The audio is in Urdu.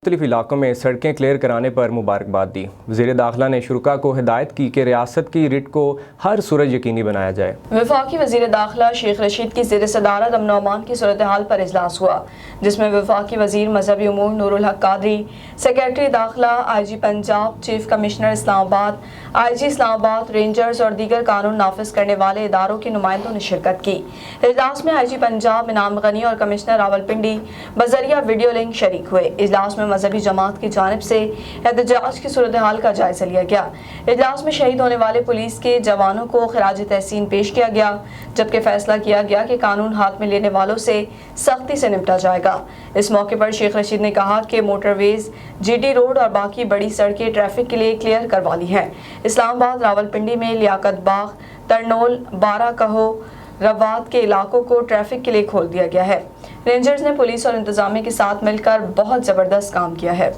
مختلف علاقوں میں سڑکیں کلیئر کرانے پر مبارکباد دی۔ وزیر داخلہ نے شرکاء کو ہدایت کی کہ ریاست کی ریٹ کو ہر صورت یقینی بنایا جائے۔ وفاقی وزیر داخلہ شیخ رشید کی زیر صدارت امن و امان کی صورتحال پر اجلاس ہوا، جس میں وفاقی وزیر مذہبی امور نور الحق قادری، سیکریٹری داخلہ، آئی جی پنجاب، چیف کمشنر اسلام آباد، آئی جی اسلام آباد، رینجرز اور دیگر قانون نافذ کرنے والے اداروں کے نمائندوں نے شرکت کی۔ اجلاس میں آئی جی پنجاب انعام غنی اور کمشنر راولپنڈی بذریعہ ویڈیو لنک شریک ہوئے۔ اجلاس میں مذہبی جماعت کی جانب سے احتجاج کی صورتحال کا جائزہ لیا گیا۔ اجلاس میں شہید ہونے والے پولیس کے جوانوں کو خراج تحسین پیش کیا گیا، جبکہ فیصلہ کیا گیا کہ قانون ہاتھ میں لینے والوں سے سختی سے نمٹا جائے گا۔ اس موقع پر شیخ رشید نے کہا کہ موٹر ویز، جی ٹی روڈ اور باقی بڑی سڑکیں ٹریفک کے لیے کلیئر کروا لی ہیں۔ اسلام آباد، راولپنڈی میں لیاقت باغ، ترنول، بارہ کہو، روات کے علاقوں کو ٹریفک کے لیے کھول دیا گیا ہے۔ رینجرز نے پولیس اور انتظامیہ کے ساتھ مل کر بہت زبردست کام کیا ہے۔